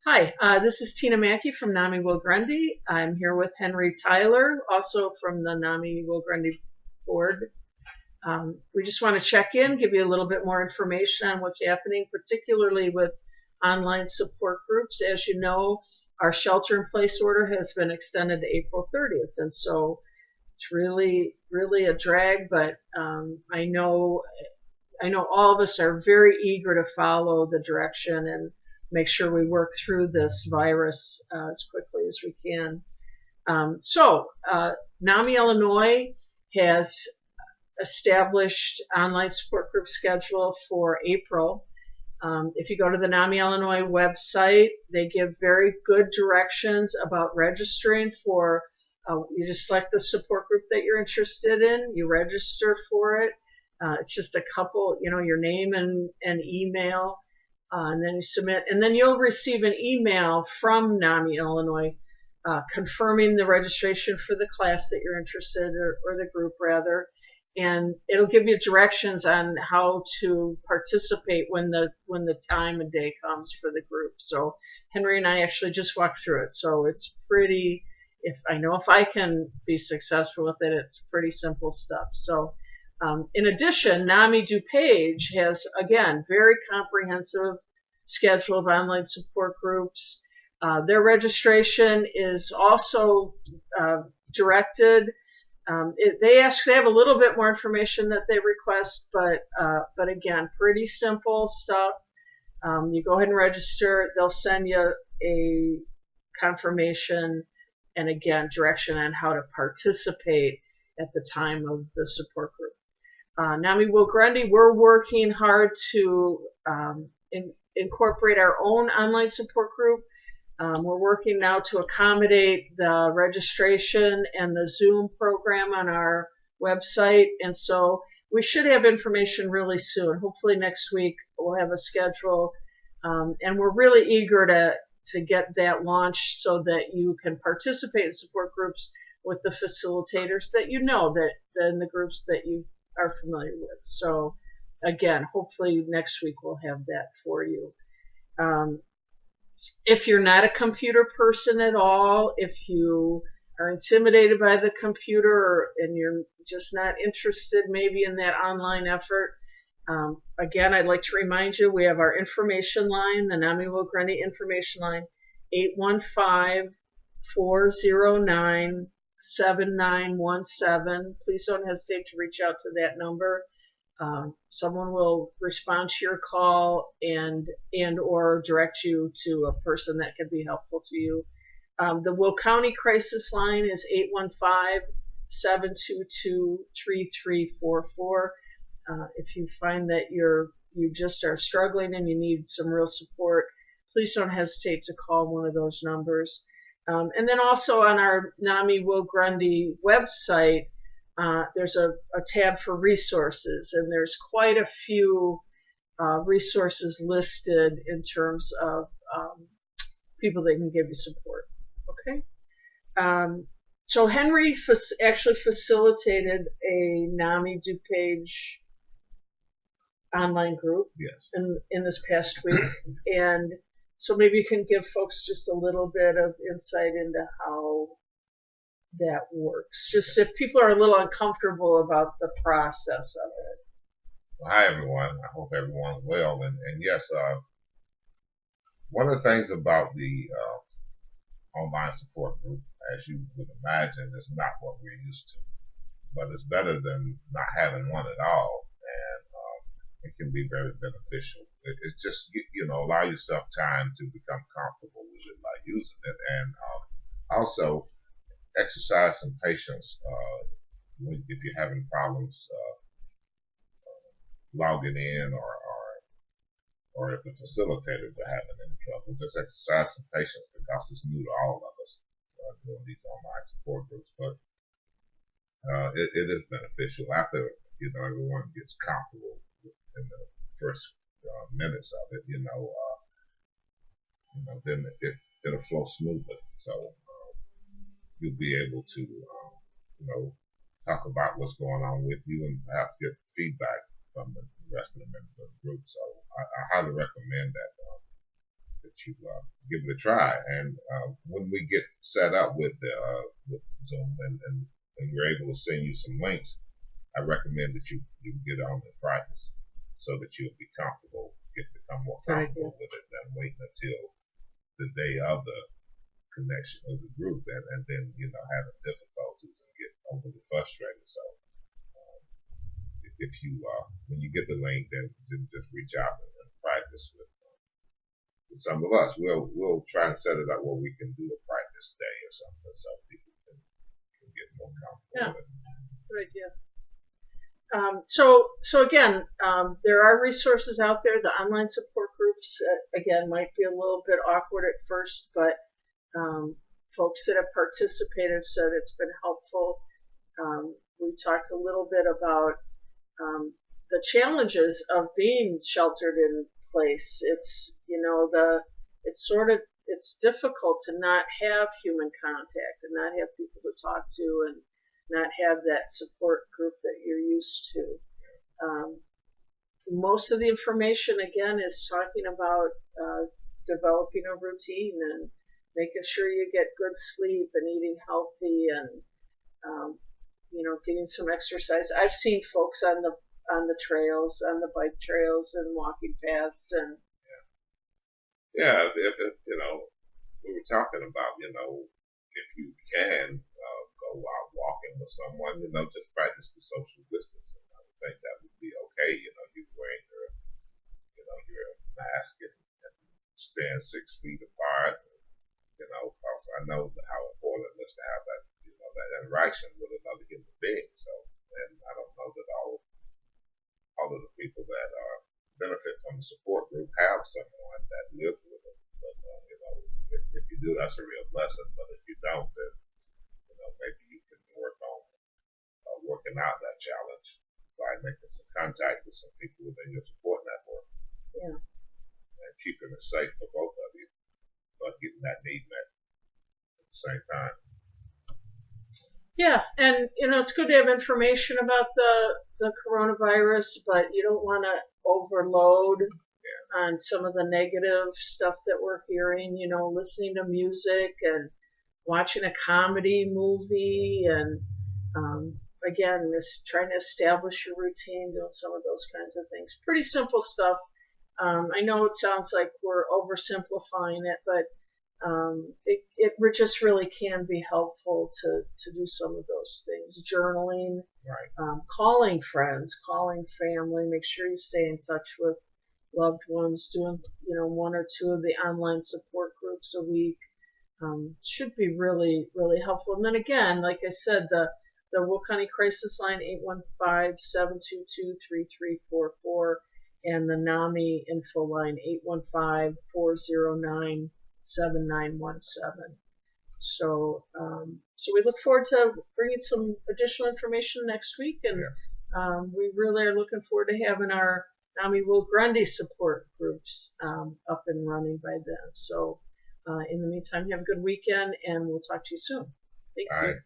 Hi, this is Tina Mackey from NAMI Will-Grundy. I'm here with Henry Tyler, also from the NAMI Will-Grundy board. We just want to check in, give you a little bit more information on what's happening, particularly with online support groups. As you know, our shelter-in-place order has been extended to April 30th, and so it's really a drag, but I know all of us are very eager to follow the direction and make sure we work through this virus as quickly as we can. NAMI Illinois has established online support group schedule for April. If you go to the NAMI Illinois website, they give very good directions about registering for. You just select the support group that you're interested in, you register for it. It's just a couple, your name and email, and then you submit, and then you'll receive an email from NAMI Illinois confirming the registration for the class that you're interested in, or the group rather, and it'll give you directions on how to participate when the time and day comes for the group. So Henry and I actually just walked through it, so it's pretty. If I can be successful with it, it's pretty simple stuff. So. In addition, NAMI DuPage has, again, very comprehensive schedule of online support groups. Their registration is also directed. They have a little bit more information that they request, but again, pretty simple stuff. You go ahead and register. They'll send you a confirmation and, again, direction on how to participate at the time of the support group. NAMI Will-Grundy, we're working hard to incorporate our own online support group. We're working now to accommodate the registration and the Zoom program on our website, and so we should have information really soon. Hopefully next week we'll have a schedule, and we're really eager to get that launched so that you can participate in support groups with the facilitators that that in the groups that you are familiar with. So again, hopefully next week we'll have that for you. If you're not a computer person at all, if you are intimidated by the computer and you're just not interested maybe in that online effort, again, I'd like to remind you we have our information line, the NAMI Will-Grundy information line, 815-409-7917. Please don't hesitate to reach out to that number. Someone will respond to your call and or direct you to a person that can be helpful to you. The Will County crisis line is 815-722-3344. If you find that you just are struggling and you need some real support, please don't hesitate to call one of those numbers. And then also on our NAMI Will-Grundy website, there's a tab for resources, and there's quite a few resources listed in terms of people that can give you support. Okay. So Henry actually facilitated a NAMI DuPage online group. Yes. In this past week, and so maybe you can give folks just a little bit of insight into how that works. Just if people are a little uncomfortable about the process of it. Well, hi, everyone. I hope everyone's well. And yes, one of the things about the online support group, as you would imagine, is not what we're used to. But it's better than not having one at all. And it can be very beneficial. It's just, allow yourself time to become comfortable with it by using it. And also, exercise some patience if you're having problems logging in, or if the facilitators are having any trouble. Just exercise some patience because it's new to all of us doing these online support groups. But it is beneficial after everyone gets comfortable in the first minutes of it. Then it'll flow smoothly. So. You'll be able to, talk about what's going on with you and perhaps get feedback from the rest of the members of the group. So I highly recommend that that you give it a try. And when we get set up with Zoom and we're able to send you some links, I recommend that you get on and practice so that you'll be comfortable, become more comfortable with it than waiting until the day of the connection of the group and then, having difficulties and get overly frustrated. So if you, when you get the link, then just reach out and practice with some of us. We'll try and set it up where we can do a practice day or something so people can get more comfortable with it. Good idea. So again, there are resources out there. The online support groups, again, might be a little bit awkward at first, but folks that have participated have said it's been helpful. We talked a little bit about the challenges of being sheltered in place. It's it's difficult to not have human contact and not have people to talk to and not have that support group that you're used to. Most of the information, again, is talking about developing a routine and making sure you get good sleep and eating healthy and getting some exercise. I've seen folks on the trails, on the bike trails and walking paths, and if we were talking about if you can go out walking with someone, just practice the social distancing. I would think that would be okay. You wearing your mask and stand 6 feet apart. Because I know how important it is to have that that interaction with another human being. So, and I don't know that all of the people that benefit from the support group have someone that lives with them. But if you do, that's a real blessing. But if you don't, then maybe you can work on working out that challenge by making some contact with some people within your support network. Yeah. And keeping it safe for both of you, but getting that need met at the same time. Yeah, and it's good to have information about the coronavirus, but you don't want to overload on some of the negative stuff that we're hearing. Listening to music and watching a comedy movie, and again, trying to establish your routine, doing some of those kinds of things. Pretty simple stuff. I know it sounds like we're oversimplifying it, but it just really can be helpful to do some of those things. Journaling, right. Calling friends, calling family. Make sure you stay in touch with loved ones. Doing 1 or 2 of the online support groups a week should be really, really helpful. And then again, like I said, the Will-Grundy crisis line 815-722-3344 and the NAMI info line 815-409-7917. So we look forward to bringing some additional information next week, and we really are looking forward to having our NAMI Will-Grundy support groups up and running by then. So in the meantime, have a good weekend, and we'll talk to you soon. Thank you.